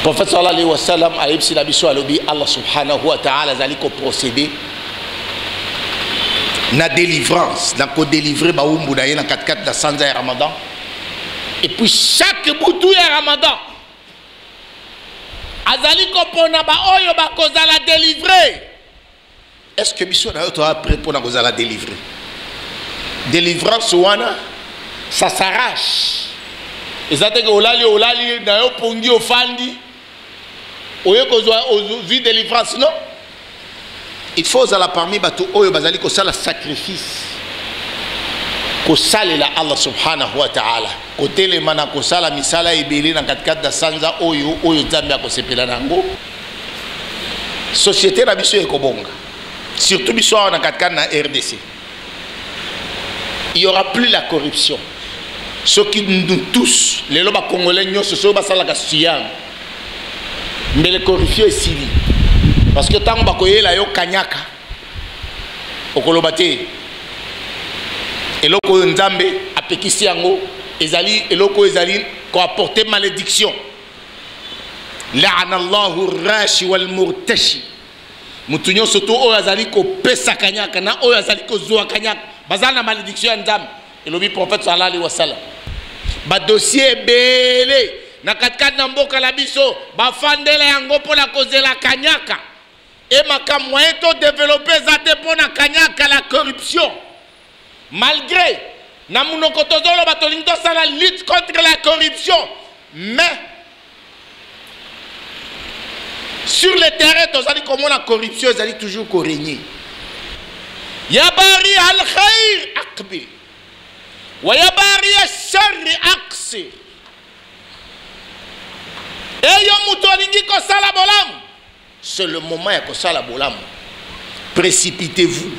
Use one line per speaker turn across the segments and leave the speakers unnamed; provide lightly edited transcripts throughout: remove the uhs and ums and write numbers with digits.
prophète sallallahu alayhi wa sallam a dit la biso alobi Allah subhanahu wa ta'ala zali ko procéder na délivrance na ko délivrer ba umbu na yena 4 da sanza ya Ramadan et puis chaque boutou ya Ramadan azali ko pona ba oyo ba ko zala délivrer. Est-ce que biso na yo to après pona ko zala délivrer délivrance wana ça s'arrache ezate que olali na yo pongi ofandi oyo ko zo vie délivrance non. Il faut zala parmi batu oyo bazali ko sala sacrifice ko salela Allah subhanahu wa ta'ala ko telema na ko sala misala ibeli na 4 da sanza oyo Nzambe akosepela nango. Société na biso ekobonga surtout biso na 4 na RDC. Il y aura plus la corruption. Ceux qui nous tous les loba congolais nyonso so basala ka siyam mais le corruption est civil parce que tant bakoyela yo kanyaka okoloba te eloko Nzambe apekisi yango ezali eloko ezali ko apporter malédiction. La'ana Allahu rashi wal murtashi mutu nyonso to oyo azali ko pesa kanyaka na oyo azali ko zuwa kanyaka bazana malédiction ya Nzambe. Elobi prophète sallallahu alayhi wa sallam ba dossier belé na 4 na mboka la biso ba fandela yango pona kozela kanyaka et maka moyen to développer zate pona kanyaka la corruption malgré na munoko tozolo batolingi to sala lutte contre la corruption mais sur le terrain tozali comment la corruption ezali toujours ko régner. Ya bari al khair aqbil wayabari sharri aqsi eyo mutolingi ko sala bolam c'est le moment ya ko sala bolam. Précipitez-vous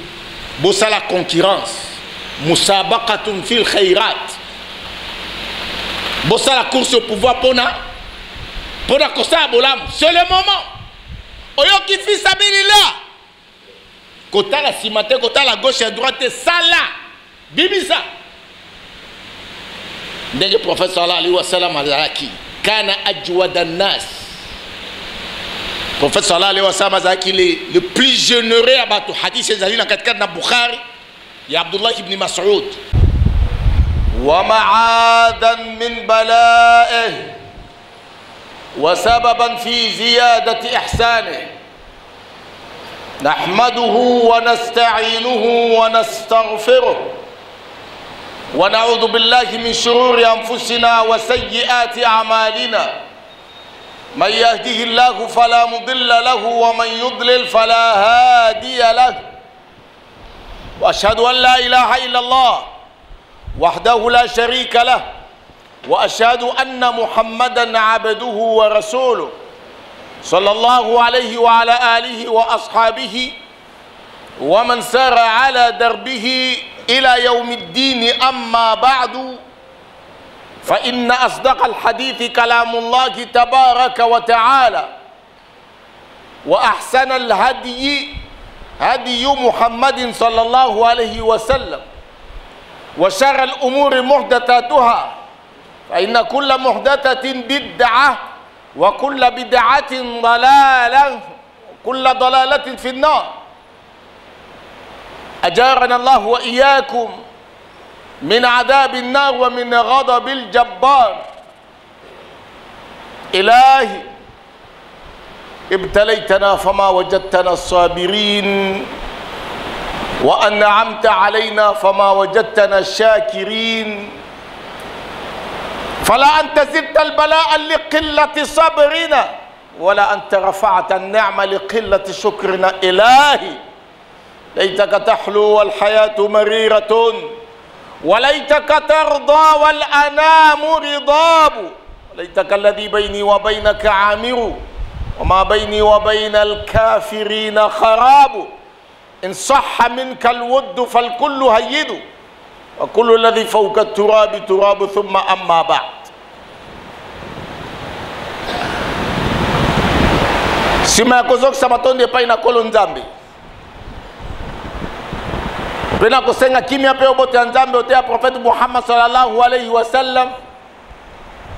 bo sala concurrence musabaqatun fil khairat bo sala course au pouvoir pona ko sala bolam. C'est le moment oyo ki fi sabilillah kota la simate kota la gauche à droite sala bibisa. Dès que le prophète sallallahu alayhi wa sallam azaki kana ajwada nas, le prophète sallallahu alayhi wa sallam azaki le plus généreux à batu hadith ezali na 4 na Bukhari ya Abdullah ibn Mas'ud wa ma'adan min bala'ih wa sababan fi ziyadati ihsanih nahmaduhu wa nasta'inuhu wa nastaghfiruh ونعوذ بالله من شرور أنفسنا وسيئات أعمالنا من يهده الله فلا مضل له ومن يضلل فلا هادي له وأشهد أن لا إله إلا الله وحده لا شريك له وأشهد أن محمدا عبده ورسوله صلى الله عليه وعلى آله وأصحابه ومن سار على دربه إلى يوم الدين. أما بعد فإن أصدق الحديث كلام الله تبارك وتعالى وأحسن الهدي هدي محمد صلى الله عليه وسلم وشر الأمور محدثاتها فإن كل محدثة بدعة وكل بدعة ضلالة وكل ضلالة في النار. أجارنا الله وإياكم من عذاب النار ومن غضب الجبار. إلهي ابتليتنا فما وجدتنا الصابرين وأنعمت علينا فما وجدتنا الشاكرين فلا أنت زدت البلاء لقلة صبرنا ولا أنت رفعت النعمة لقلة شكرنا. إلهي ليتك تحلو والحياة مريرة وليتك ترضى والأنام رضاب وليتك الذي بيني وبينك عامر وما بيني وبين الكافرين خراب. إن صح منك الود فالكل هيد وكل الذي فوق التراب تراب. ثم أما بعد sima kozok samatonde pa ina kolo Nzambe pena kosenga kimia pe obote Nzambe ote ya prophète Muhammad sallallahu alayhi wa sallam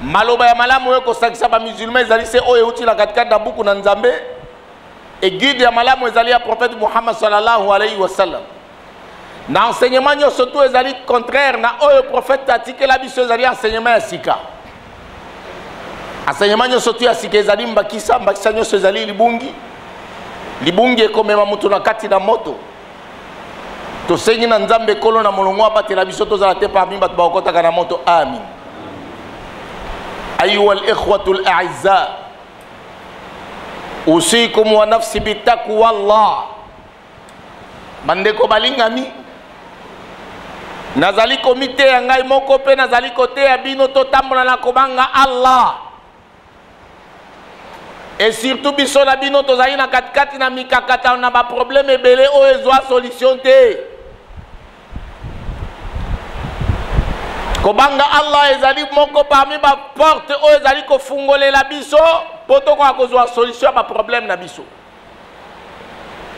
maloba ya malamu yo kosakisa ba musulman ezali se oyo uti la katikati na buku na Nzambe et guide ya malamu ezali ya prophète Muhammad sallallahu alayhi wa sallam. Na enseignement nyo surtout ezali contraire na oyo prophète atike la biso ezali enseignement ya sika. Enseignement nyo surtout ya sika ezali mbakisa nyo ezali libungi. Libungi ekomema mutu na kati na moto. To sengi na Nzambe kolo na molongo abatela biso tozala te parmi bato bakotaka na moto. Amin. أيها الإخوة الأعزاء أوصيكم ونفسي بتقوى الله من ديكو بالينغامي nazali komite ya ngai moko pe nazali kote ya bino totambola na kobanga Allah et surtout biso na bino tozali na katikati na mikakata na ba problème ebele oyo ezwa solution te. Kobanga Allah ezali moko parmi ba porte oyo ezali kofungolela biso poto kwa kozwa solution ba problème na biso.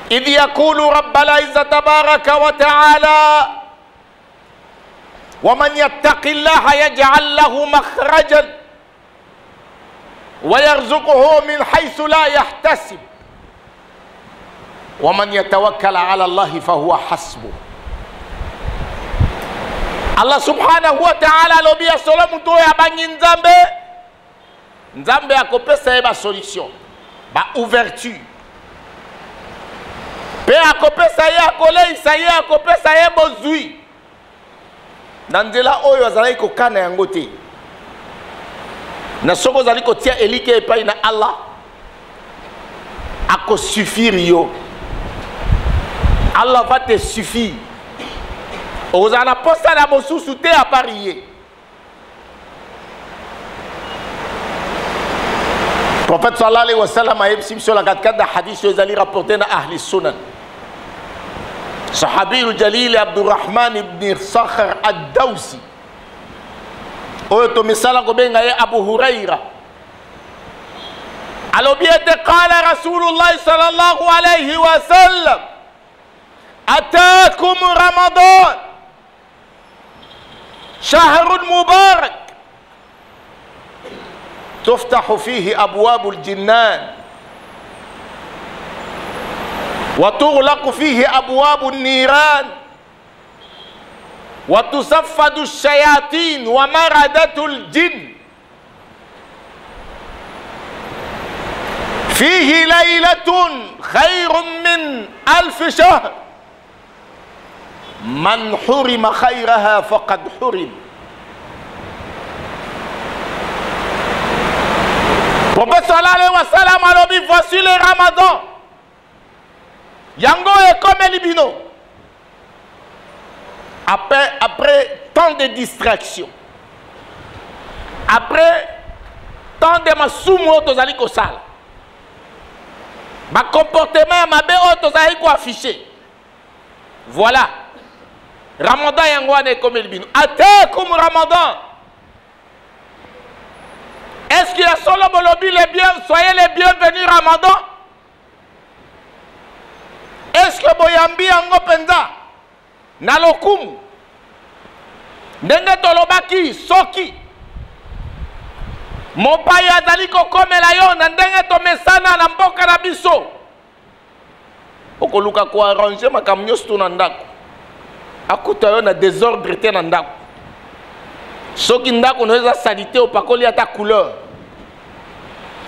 Idh yaqulu rabbana izza tabaraka wa ta'ala wa man yattaqillaha yaj'al lahu makhrajan wa yarzuquhu min haythu la yahtasib wa man yatawakkal 'ala Allah fa huwa hasbuh. Allah subhanahu wa ta'ala lobi ya solo muto ya bangi Nzambe. Nzambe akopesa ba solution, ba ouverture. Pe akopesa ya koleisa ya akopesa ya bozui. Nandela oyo azali kokana yango te. Na soko zali kotia elike epai na Allah. Ako suffire yo. Allah va te suffire. Vous allez poster la mosusu te à parier. Prophète sallallahu alayhi wa sallam a ébsim sur la 4 de hadith que vous allez rapporter dans Ahli Sunan. Sahabi al-Jalil Abdurrahman ibn Sakhar ad-Dawsi. Oyo misala ko benga ye Abu Huraira. Alobiyete qala Rasulullah sallallahu alayhi wa sallam. Ataakum Ramadan. شهر مبارك تفتح فيه أبواب الجنان وتغلق فيه أبواب النيران وتصفد الشياطين ومردة الجن فيه ليلة خير من 1000 شهر من حرم خيرها فقد حرم. Prophète sallallahu alayhi wa sallam a dit voici le Ramadan. Yango est comme Libino. Après tant de distractions, après tant de masumo tozali ko sala, ba comportement mabe o tozali ko afficher. Voilà. Ramadan yango est comme Libino. Ataakum Ramadan. Est-ce qu'il y a solo bolobi les bien, soyez les bienvenus Ramadan? Est-ce que boyambi yango penza na lokumu ndenge tolobaki soki mopai azali kokomela yo na ndenge tomesana na mboka na biso okoluka ko arranger makambo nyonso na ndako akuta yo na désordre te na ndako soki ndako noza salite opakoli ata couleur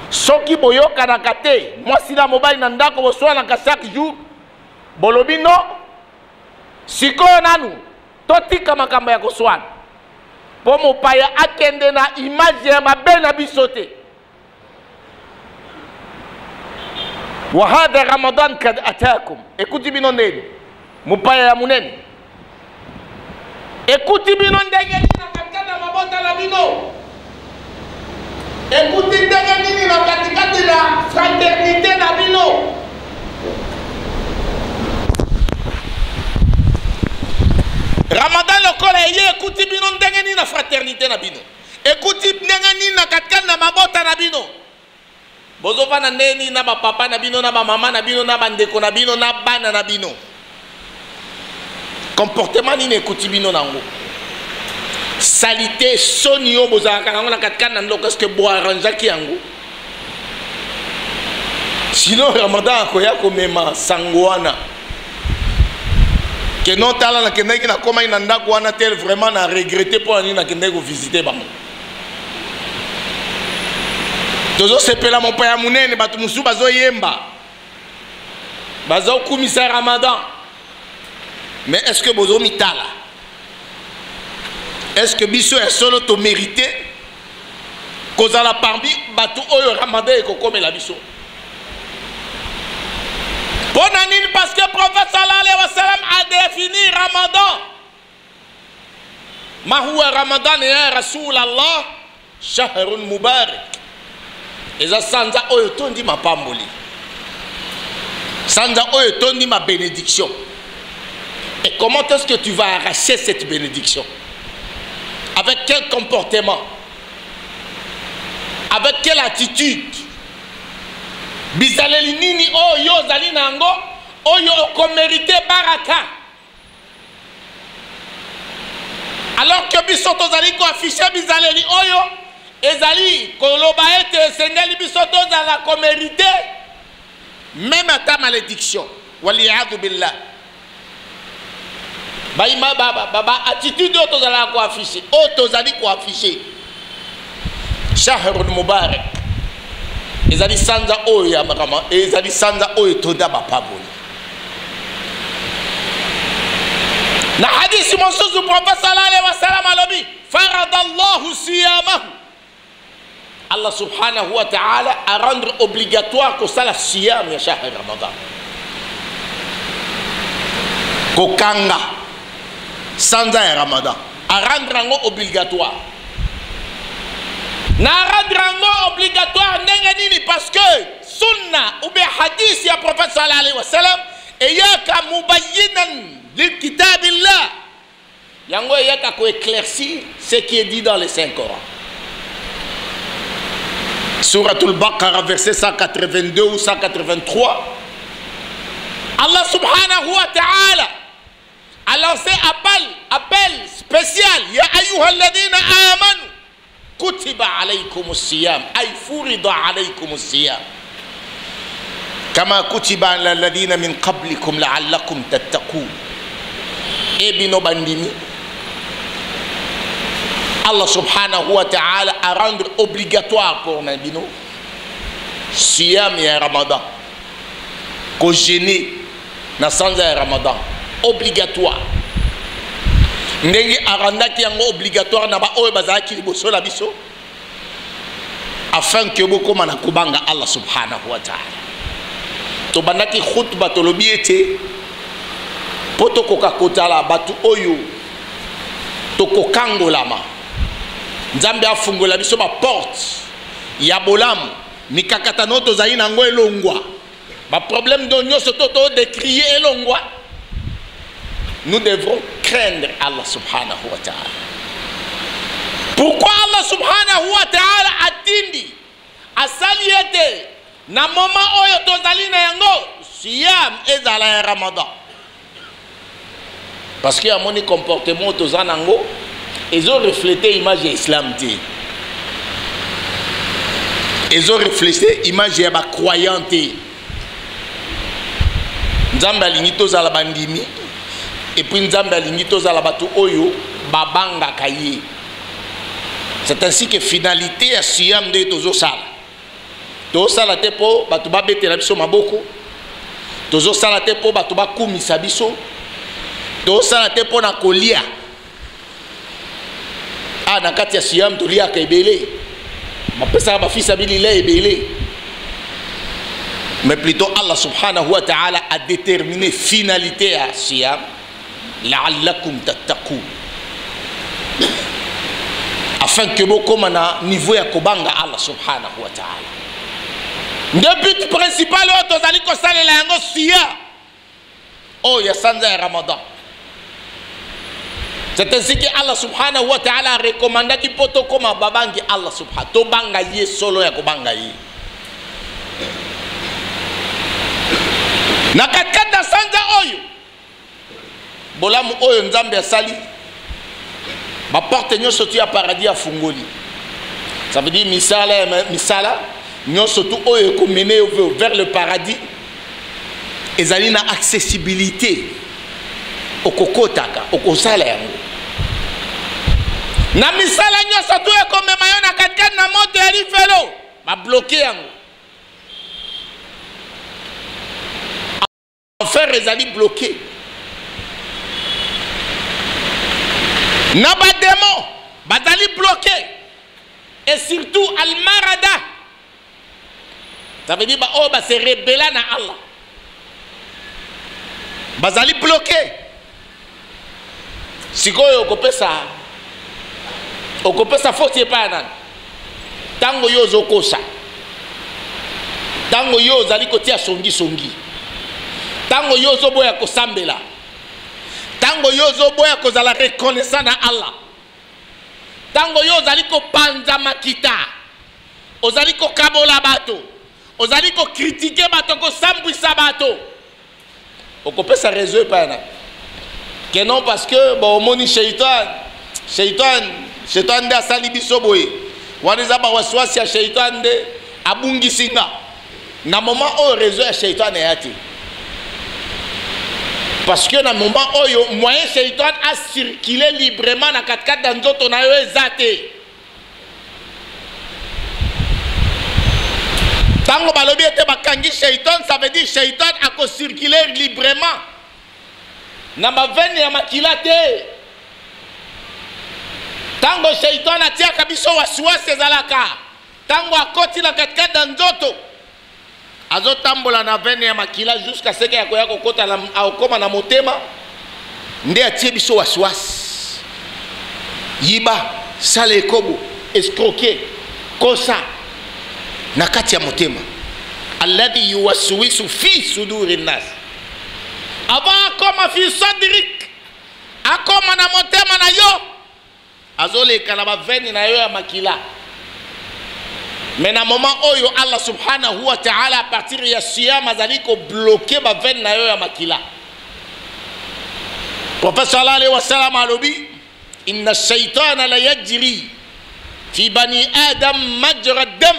soki boyokanaka te mwasi na mobali na ndako boswanaka chaque jour bolobi no sikoyo nanu totika makambo ya koswana po mopaya akende na image ya mabe na biso te. Wa hadha Ramadan kad ataakum. Ekuti bino neni mopaya ya munene, ekuti bino ndenge na katikati na mabota na bino, ekuti ndenge nini na katikati na fraternité na bino. Ramadan lokola ye ekuti bino ndenge nini na fraternité na bino, ekuti ndenge nini na katikati na mabota na bino. Bozova na neni na ba papa na bino na ba mama na bino na bandeko na bino na bana na bino. Comportement nini ekuti bino nango. salité sonio bozaka nango na katika na ndoko est-ce que boaranja ki yango sinon Ramadan ko ya ko mema sangwana que non tala na kende ki na koma ina ndako wana tel vraiment na regretter pour ani na kende ko visiter bango tozo sepela mon paya munene batu musu bazo yemba bazo kumisa Ramadan mais est-ce que bozo mitala est-ce que biso est solo to mérité kozala parmi batu oyo Ramadan eko komela biso Bonanine parce que le prophète sallallahu alayhi wa sallam a défini Ramadan. Ma huwa Ramadan ya Rasul Allah shahrun mubarak. Et ça sanza oyo tondi ma pamboli. Sanza oyo tondi ma bénédiction. Et comment est-ce que tu vas arracher cette bénédiction? Avec quel comportement? Avec quelle attitude? Bizaleli nini oyo zali nango oyo okomérité baraka. Alors que bisoto zali ko afficher bizaleli oyo ezali koloba ete sengeli bisoto zala komérité même à ta malédiction. Waliyadu billah. Baima baba attitude oto zala ko afficher oto zali ko afficher. Shahrun mubarak. Ezali sanza oyo ya makama ezali sanza oyo toda bapaboli na hadisi monsuzu prophète sallallahu alayhi wa sallam alobi faradallahu siyamahu Allah subhanahu wa ta'ala a rendre obligatoire ko sala siyam ya shahr Ramadan ko kanga sanza ya Ramadan a rendre ngo obligatoire na rendre obligatoire ndengenini parce que sunna ou bien hadith ya prophète sallallahu alayhi wa sallam eyaka mubayyinan lil kitabillah yango eyaka ko éclaircir ce qui est dit dans les 5 Corans. Suratul Baqara verset 182 ou 183 Allah subhanahu wa ta'ala a lancé appel spécial ya ayyuhalladhina amanu كتب عليكم الصيام أي فرض عليكم الصيام كما كتب على الذين من قبلكم لعلكم تتقون ابن بندمي الله سبحانه وتعالى a rendre obligatoire pour Nabino Siyam ya Ramadan ko jeûner na sanza ya Ramadan obligatoire ndenge arandaki yango obligatoire na ba oyo bazaki liboso la biso afin que bokoma na kubanga Allah subhanahu wa ta'ala to bandaki khutba to lobi ete poto koka kotala batu oyo to kokangolama nzambe afungola biso ba porte ya bolamu mikakata no to zali nango elongwa ba problème do nyoso to décrier elongwa. Nous devrons craindre Allah subhanahu wa ta'ala. Pourquoi Allah subhanahu wa ta'ala atindi asaliete na moma oyo tozali na yango siyam ezala ya Ramadan? Parce que amoni comportement tozanango ils ont reflété image de l'islam. Ils ont reflété image de la croyante. Nzambe alingi tozala bandimi et puis nzambe alingi tozala batu oyo babanga kaye. C'est ainsi que finalité ya siyam de tozo sala. Tozo sala te po batu ba betela biso maboko. Tozo sala te po batu ba kumisa biso. Tozo sala te po na kolia. Ah na kati ya siyam tolia ka ebele. Mapesa ba fils abilila ebele. Mais plutôt Allah subhanahu wa ta'ala a déterminé finalité à siyam la'allakum tattaqun, afin que beaucoup mana niveau ya kobanga Allah subhanahu wa ta'ala. Le but principal est tozali ko salela yango siyam oh ya sanza ya Ramadan. C'est ainsi que Allah subhanahu wa ta'ala a recommandé ki poto koma babangi Allah subhanahu to banga ye solo ya kobanga ye. Na katikati sanza oyo bolamu oyo nzambe asali ma porte nyo surtout ya paradis à fungoli. Ça veut dire misala nyo surtout oyo ko mener vers le paradis. Ezali na accessibilité au kokotaka au kosala yango. Na misala nyo surtout e ko mema yo na katikati na moto ya livelo ba bloquer yango. Enfer ezali bloqué. Na ba démon bazali bloqué. Et surtout al-marada. Ça veut dire ba oh ba se rebella na Allah. Bazali bloqué. Sikoyo okopesa faute epa nani. Tango yo zokosa. Tango yo zali kotia songi. Tango yo zoboya kosambela. Tango yo zoboya kozala reconnaissant na Allah. Tango yo zali ko panza makita. Ozali ko kabola bato. Ozali ko critiquer bato ko sambwisa bato. Okopesa réseau epa nani. Que non parce que bon moni shaitan de asali biso boye waniza ba waswasi ya shaitan de abungi singa na moment au réseau ya shaitan yati parce que na moment oyo moyen shaitan a circulé librement na katikati da nzoto na yo ezate tango balobi ete bakangi shaitan ça veut dire shaitan a ko circuler librement na maveni ya makila te. Tango shaitan atia kabiso wasiwasi ezalaka. Tango akoti na katikati da nzoto. Azotambola na veni ya makila jusqu'à ce que yakoya kokota na akoma na motema. Nde atie biso wasiwasi. Yiba, sale ekobo, escroquer, kosa na kati ya motema. Alladhi yuwaswisu fi suduri nas. Avant akoma fi sadrik. Akoma na motema na yo. Azole kalaba veni na yo ya makila. Mais na moment oyo Allah subhanahu wa ta'ala à partir ya siyam azali ko bloquer ba veni na yo ya makila. Prophète sallallahu alayhi wa sallam alobi inna shaytana la yajri fi bani adam majra dam.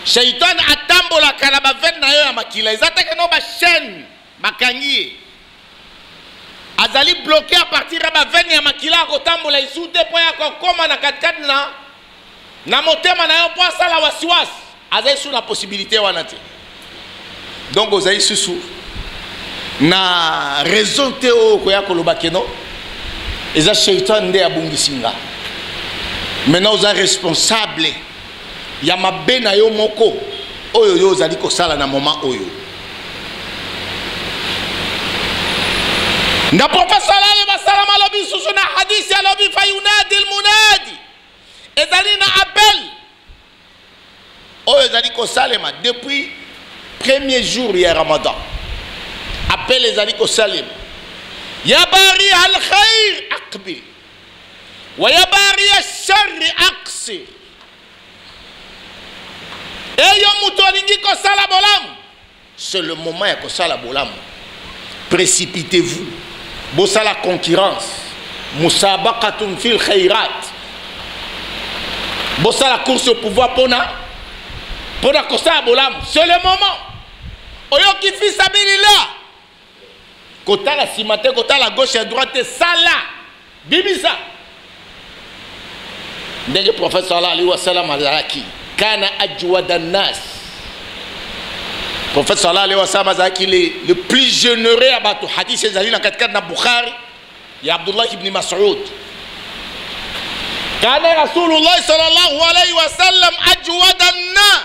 Shaitan atambola kalaba veni na yo ya makila. Ezatake no ba chaîne makangie. Azali bloqué à partir de la veine ya makila ko tambola isute po ya ko koma na katikati na motema na yo po sala wasiwasi azali sous la possibilité wana te. Donc ozali susu na raison te o ko ya ko lobakeno eza shaitan nde abungisinga. Maintenant ozali responsable ya mabe na yo moko oyo yo ozali ko sala na moment oyo. Na prophète sallallahu alayhi wa sallam alobi susu na hadisi alobi fayunadi almunadi ezali na appel oyo ezali ko salema depuis premier jour ya Ramadan appel ezali ko salema ya bari al khair aqbil wa ya bari ash-sharr aqsir eyo muto alingi ko sala bolamu c'est le moment ya ko sala bolamu précipitez-vous. Bossa la concurrence. Musabaqatun fil khairat. Bossa la course au pouvoir pona kosa bolam. C'est le moment. Oyo ki fi sabilillah. Kota la simate, kota la gauche et droite sala. Bibisa. Ndenge prophète sallallahu alayhi wa sallam azaki kana ajwadan nas. Prophète sallallahu alayhi wa sallam azaki le plus généreux à bato hadith ezali na katikati na Bukhari ya Abdullah ibn Mas'ud. Kana Rasulullah sallallahu alayhi wa sallam ajwadan nas.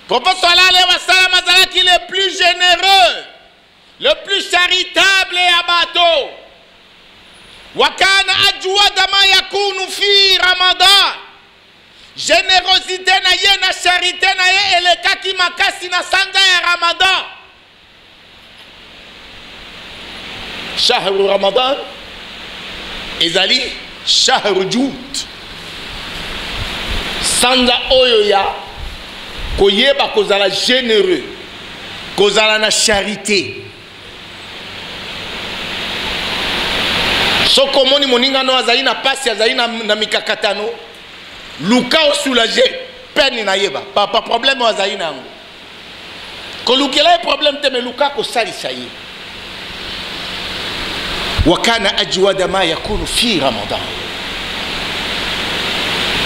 Prophète sallallahu alayhi wa sallam azaki le plus généreux, le plus charitable à bato. Wa kana ajwada ma yakunu fi Ramadan. Générosité na ye na charité na ye elekaki makasi na sanga ya Ramadan. Shahru Ramadan ezali shahru jud. Sanga oyo ya koyeba kozala généreux, kozala na charité. soko moni moninga no azali na pasi azali na mikakatano luka o soulager peine na yeba pas problème azali nango ko lukela problème te me luka ko salisa ye wa kana ajwada ma yakunu fi ramadan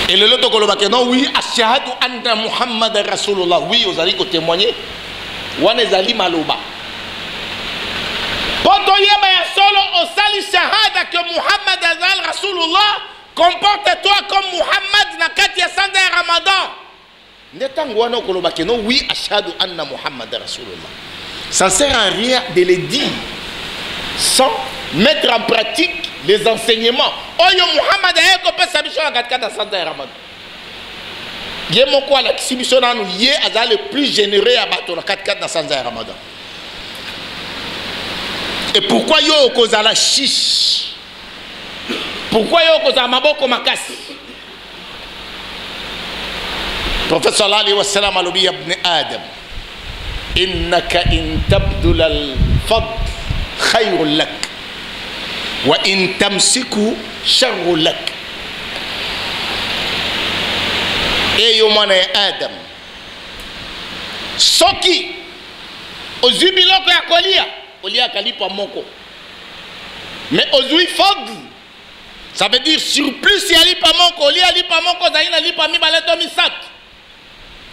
et le loto koloba ke non oui ashhadu anna muhammad rasulullah oui ozali ko témoigner wana ezali maloba poto yeba ya solo osali shahada que muhammad azal rasulullah comporte-toi comme muhammad na kati ya sanda ya ramadan netango wana koloba ke non oui ashhadu anna muhammad rasulullah ça sert à rien de le dire sans mettre en pratique les enseignements. Oyo Muhammad aye ko pesa biso na katika santa ya Ramadan. Ye moko ala kisibiso nanu ye azali le plus généreux ya bato na katika santa ya Ramadan. Et pourquoi yo kozala chiche? Pourquoi yo kozala maboko makasi? Prophète sallallahu alayhi wa sallam alobi ibn Adam innaka in tabdul al-fadl khayrun lak wa in tamsiku sharrun lak. Eyo mwana ya Adam soki ozwi biloko ya kolia olia kalipa moko mais ozwi fadl ça veut dire surplus ya lipa moko olia lipa moko zaina lipa mibale to misat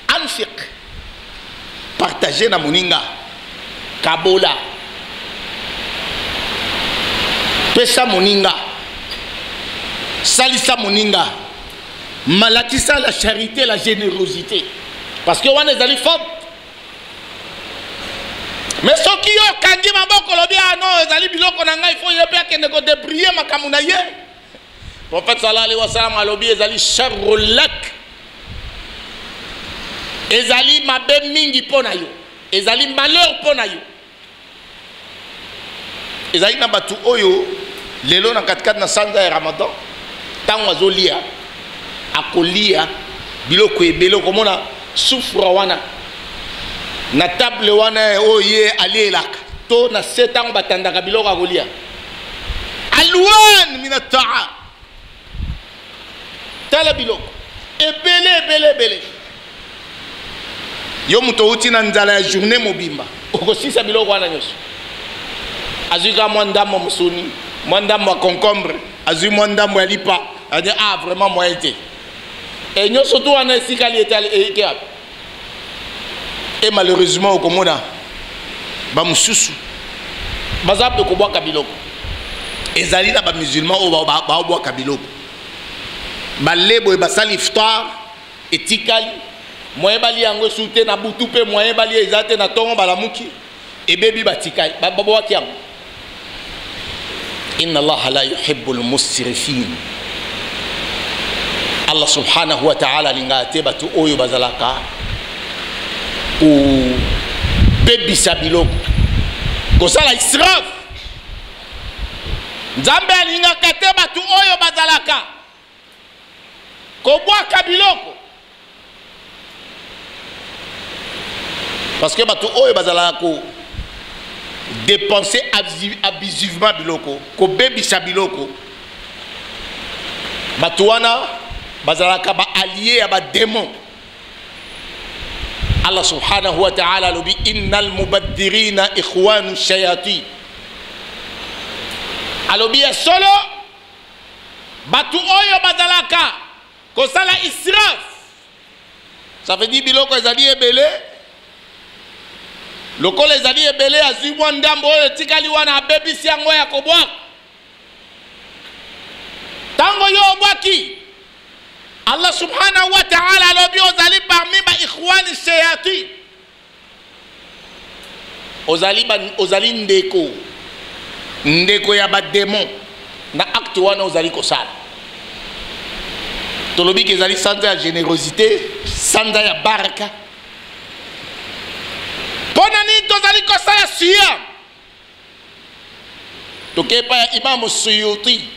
anfiq partager na moninga kabola pesa moninga salisa moninga malakisa la charité la générosité parce que wana ezali faute mais soki yo kangi maboko lobi no ezali biloko na ngai faut yepe akende ko débrier makambo na ye prophète sallallahu alayhi wa sallam alobi ezali sharrul lak ezali mabe mingi pona yo ezali malheur pona yo ezali na batu oyo lelo na katikati na sanza ya Ramadan tango azolia akolia biloko ebele komona sufra wana na table wana oye alielaka to na setango batandaka biloko akolia alwan min at-ta'a tala biloko ebele yo muto uti na nzala ya journée mobimba okosisa biloko wana nyoso azuka mwandamo musuni mwandamo wa concombre azu mwandamo ya lipa adi vraiment moyen te et nyoso to wana sikali etale ekap et malheureusement okomona ba mususu bazabde ko bwaka biloko ezali na ba musulman o ba bwaka biloko balebo e basali iftar etikali moyen bali yango soute na butu pe moyen bali ezate na tongo balamuki ebebi batikali babwaki yango. Inna Allah la yuhibbul musrifin. Allah subhanahu wa ta'ala lingate batu oyo bazalaka ou bebisa biloko kosala israf nzambe alingaka te batu oyo bazalaka kobwaka biloko parce que batu oyo bazalaka ko dépenser abusivement biloko ko bebisa biloko batu wana bazalaka ba allié ya ba démon. Allah subhanahu wa ta'ala lobi innal mubaddirina ikhwanu shayatin alobi solo batu oyo bazalaka kosala israf ça veut dire biloko ezali ebele lokola ezali ebele azwi mwa ndambo oyo tikali wana abebisi yango ya kobwaka tango yo obwaki Allah subhanahu wa ta'ala alobi ozali parmi ba ikhwani shayatin ozali ndeko ya ba démon na acte wana ozali kosala tolobi ke ezali sanza ya générosité sanza ya baraka pona ni tozali kosala siya tokepa ya Imam Suyuti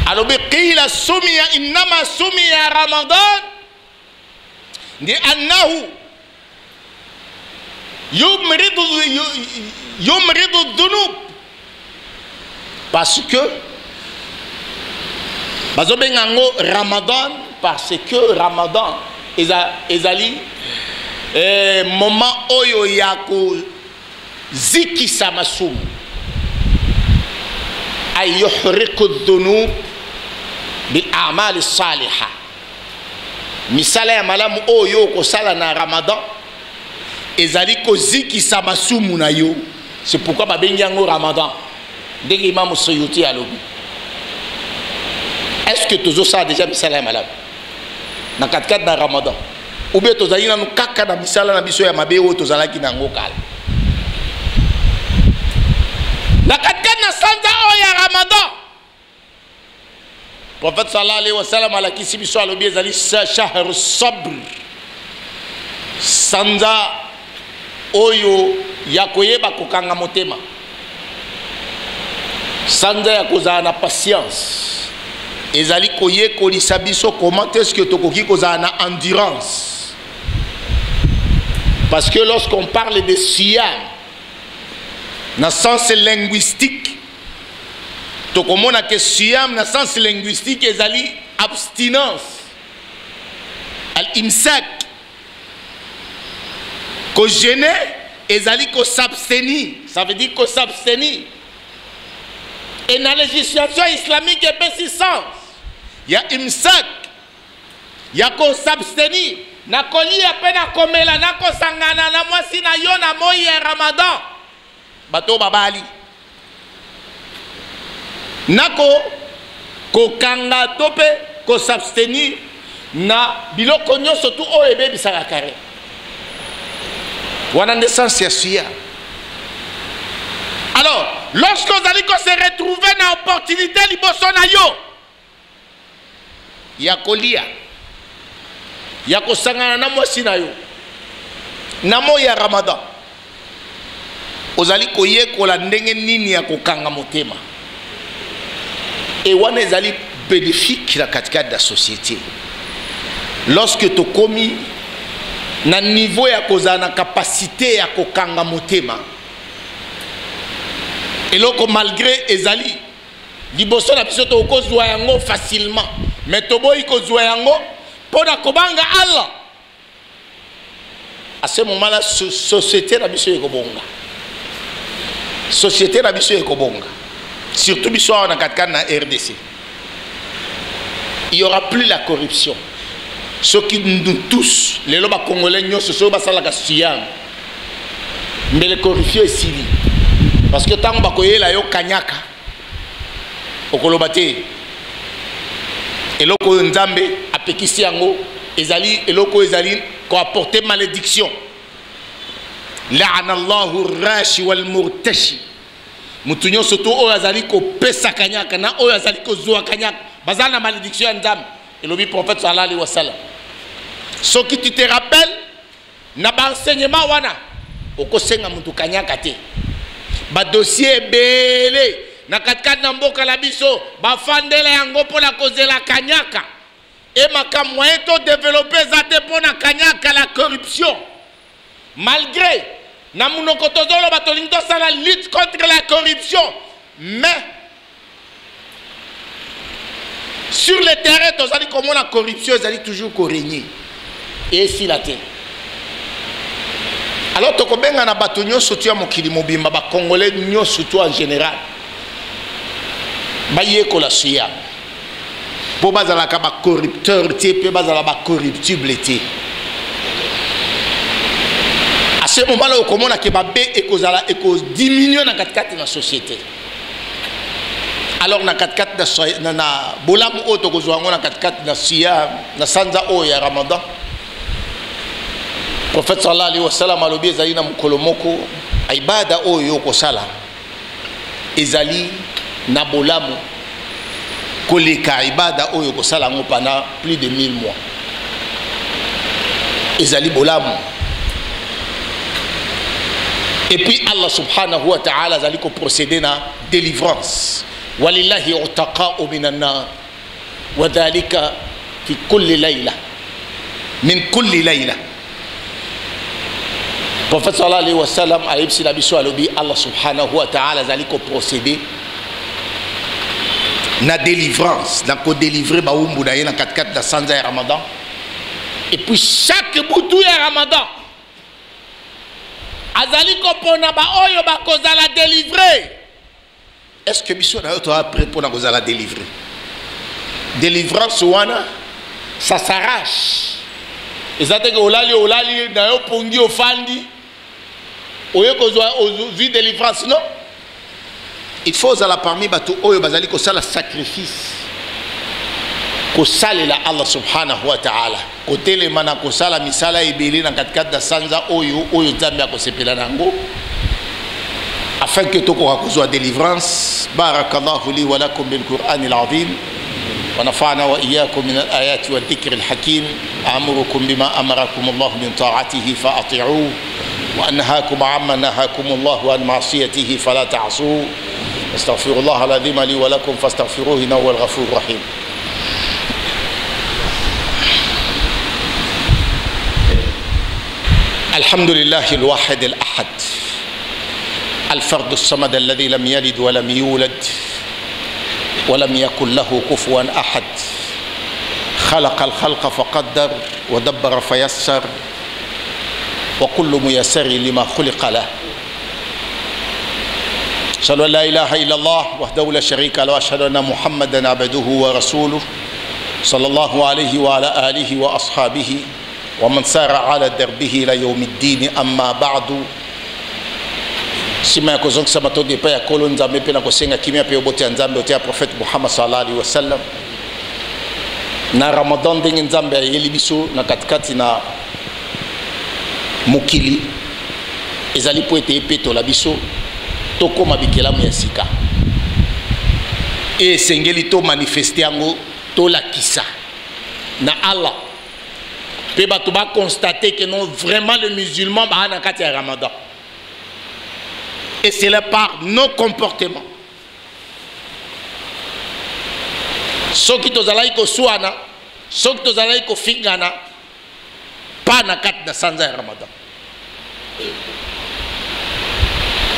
alobi qila sumiya innama sumiya Ramadan li annahu yumridu dhunub parce que bazobengango Ramadan parce que Ramadan ezali moment oyo ya ko zikisa masumu ay yuhriqu dhunub bil a'mal as-salihah misala ya malamu oyo ko sala na Ramadan ezali ko zikisa masumu na yo. C'est pourquoi babengi yango Ramadan. Ndenge Imam Suyuti alobi. Est-ce que tozo ça déjà misala ya malamu na katkat na Ramadan ou bien tozali na kaka na misala na biso ya mabe oyo tozalaki nango kala na katkat na sanza oyo ya Ramadan? Prophète sallallahu alayhi wa sallam alakisi biso alobi ezali shahru sabr, sanza oyo ya koyeba kokanga motema, sanza ya kozala na patience, ezali koye kolisa biso comment est-ce que tokoki kozala na endurance. Parce que lorsqu'on parle de siyam na sens linguistique, tokomona que siyam na sens linguistique ezali abstinence, al-imsak, ko jeûner ezali ko s'abstenir, ça veut dire ko s'abstenir. Et dans la législation islamique il y a sens, il y a imsak, il y a ko s'abstenir, na kolia pe na komela na ko sangana na mwasi na yo na moyi ya Ramadan bato babali nako ko kanga tope ko s'abstenir na biloko nyonso tu oyo ebebisaka kare wana nde sens ya suya. Alors lorsque vous allez se retrouver dans l'opportunité liboso na yo ya kolia ya kosangana na mwasi na yo na moyi ya Ramadan, ozali koyekola ndenge nini ya kokanga motema, et wana ezali bénéfique na katikati da société. Lorsque to komi na niveau ya kozala na capacité ya kokanga motema, eloko malgré ezali liboso na biso to kozwa yango facilement, mais toboyi kozwa yango pona kobanga Allah. À ce moment-là, société na biso ekobonga, société na biso ekobonga, surtout biso na katika na RDC. Il y aura plus la corruption. Ceux qui nous tous, les loba congolais nyonso so basala ka siyam, mais le corruption est sili. Parce que tant bakoyela yo kanyaka okolobate eloko nzambe apekisi yango ezali eloko ezali ko apporter malédiction. La'ana Allahu rashi wal murtashi, mutu nyonso to oyo azali ko pesa kanyaka na oyo azali ko zuwa kanyaka bazala na malédiction ya nzambe. Elobi prophète sallallahu alayhi wa sallam. Ce qui tu te rappelles na ba enseignement wana okosenga mutu kanyaka te. Ba dossier belé na katikati na mboka la biso bafandela yango pona kozela kanyaka, et makambo moyen to développer za te pona kanyaka la corruption. Malgré na munoko tozolo batolingi tosala lutte contre la corruption, mais sur le terrain tozali comment la corruption ezali toujours régner et si la terre. Alors tokobenga na bato nyonso tu ya mokili mobimba ba congolais nyonso tu en général bayekola suya po bazalaka ba corrupteur te pe bazala ba corruptible te. À ce moment-là okomona ke babe ekozala diminuer na katikati na société. Alors na katikati na bolamu oyo tokozwa yango na katikati na suya na sanza oyo ya Ramadan, prophète sallallahu alayhi wa sallam alobi ezali na mokolo moko ibada oyo kosala ezali na bolamu koleka ibada oyo kosala ngo pendant plus de 1000 mois. Ezali bolamu. Et puis Allah subhanahu wa ta'ala azali ko procéder na délivrance. Walillahi utaqa'u minan nar wa dhalika fi kulli layla min kulli layla. Prophète sallallahu alayhi wa sallam a yebsi la biso alobi Allah subhanahu wa ta'ala azali ko procéder na délivrance, na ko délivrer ba umbu na yena 4 da sanza ya Ramadan. Et puis chaque boutou ya Ramadan azali ko pona ba oyo ba kozala délivrer. Est-ce que biso na yo to après pona kozala délivrer? Délivrance wana ça s'arrache. Et ça te que olali na yo pongi ofandi oyo kozwa vie délivrance non? Il faut à la parmi bato oyo bazali ko sala sacrifice ko salela Allah subhanahu wa ta'ala ko telemana ko sala misala ibili na katikati da sanza oyo Nzambe akosepela nango afin que toko kozwa délivrance. Barakallahu li wa lakum bil Qur'anil azim wa nafa'na wa iyyakum min al ayati wa dhikril hakim. Amurukum bima amarakum Allah min ta'atihi fa ati'uhu wa anhaakum amma nahakum Allah an ma'siyatihi fala ta'suhu. استغفر الله العظيم لي ولكم فاستغفروه انه هو الغفور الرحيم. الحمد لله الواحد الاحد الفرد الصمد الذي لم يلد ولم يولد ولم يكن له كفوا احد خلق الخلق فقدر ودبر فيسر وكل ميسر لما خلق له. أشهد أن لا إله إلا الله وحده لا شريك له وأشهد أن محمدا عبده ورسوله صلى الله عليه وعلى آله وأصحابه ومن سار على دربه إلى يوم الدين. أما بعد سما يكون سما تودي بيا كولون زامي بينا كوسينغا كيميا بيو بوتي أنزامي بوتي البروفيت محمد صلى الله عليه وسلم. na Ramadan ndenge Nzambe ayeli biso na katikati na mokili ezali po ete epetola biso tokoma bikelamu ya sika e sengeli to manifester yango to lakisa na Allah pe bato ba constater que non vraiment le musulman ba na kati ya Ramadan. Et c'est là par nos comportements. Soki tozalai ko suana, soki tozalai ko fingana pa na kati na sanza ya Ramadan.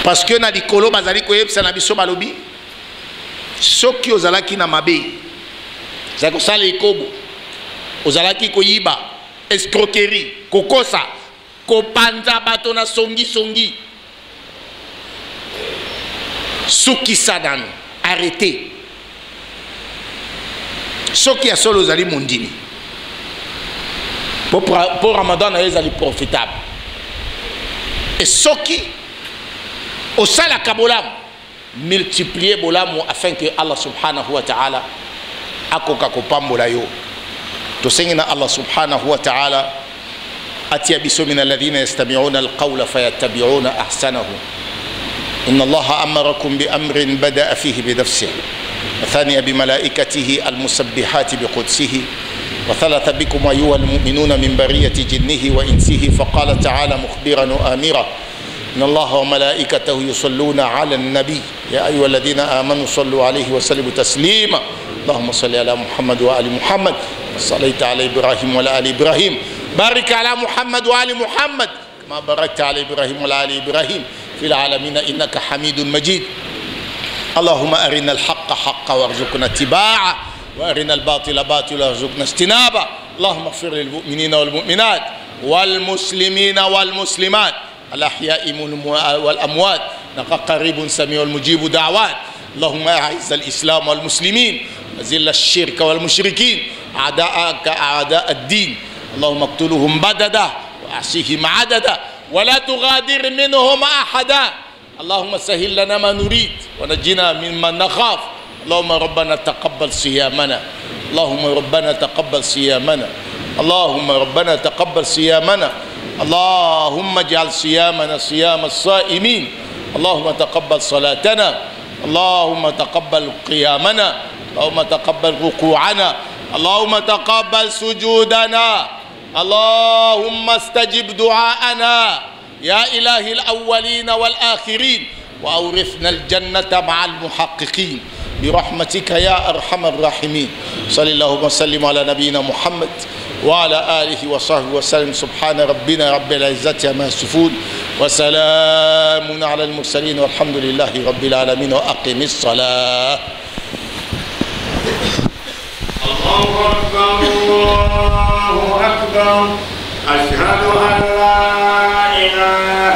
Parce que na likolo bazali ko yebisa na biso balobi soki ozalaki na mabe za ko sala ikobo ozalaki ko yiba escroquerie kokosa ko panza bato na songi soki sadano arrêtez soki ya solo ozali mondini pour Ramadan na ezali profitable et soki au sala kabolamu multiplier bolamu afin que Allah subhanahu wa ta'ala akoka kopambola yo. Tusengina Allah subhanahu wa ta'ala atiya biso min alladhina yastami'una alqawla fayattabi'una ahsanahu. inna Allah amarakum bi amrin bada'a fihi bi nafsihi wa thaniya bi malaikatihi almusabbihati bi qudsihi wa thalatha bikum ayyuhal mu'minuna min bariyati jinnihi wa insihi faqala ta'ala mukhbiran wa amira إن الله وملائكته يصلون على النبي يا أيها الذين آمنوا صلوا عليه وسلموا تسليما اللهم صل على محمد وآل محمد صليت على إبراهيم وعلى آل إبراهيم بارك على محمد وآل محمد كما باركت على إبراهيم وعلى آل إبراهيم في العالمين إنك حميد مجيد اللهم أرنا الحق حقا وارزقنا اتباعه وأرنا الباطل باطلا وارزقنا اجتنابه اللهم اغفر للمؤمنين والمؤمنات والمسلمين والمسلمات الأحياء والأموات إنك قريب سميع المجيب دعوات اللهم أعز الإسلام والمسلمين وذل الشرك والمشركين أعداءك أعداء الدين اللهم اقتلهم بددا وأحصهم عددا ولا تغادر منهم أحدا اللهم سهل لنا ما نريد ونجنا ممن نخاف اللهم ربنا تقبل صيامنا اللهم ربنا تقبل صيامنا اللهم ربنا تقبل صيامنا اللهم اجعل صيامنا صيام الصائمين اللهم تقبل صلاتنا اللهم تقبل قيامنا اللهم تقبل ركوعنا اللهم تقبل سجودنا اللهم استجب دعاءنا يا إله الأولين والآخرين وأورثنا الجنة مع المحققين برحمتك يا أرحم الراحمين صلى الله وسلم على نبينا محمد وعلى آله وصحبه وسلم سبحان ربنا رب العزة عما يصفون وسلام على المرسلين والحمد لله رب العالمين وأقم الصلاة.
الله أكبر الله أكبر أشهد أن لا إله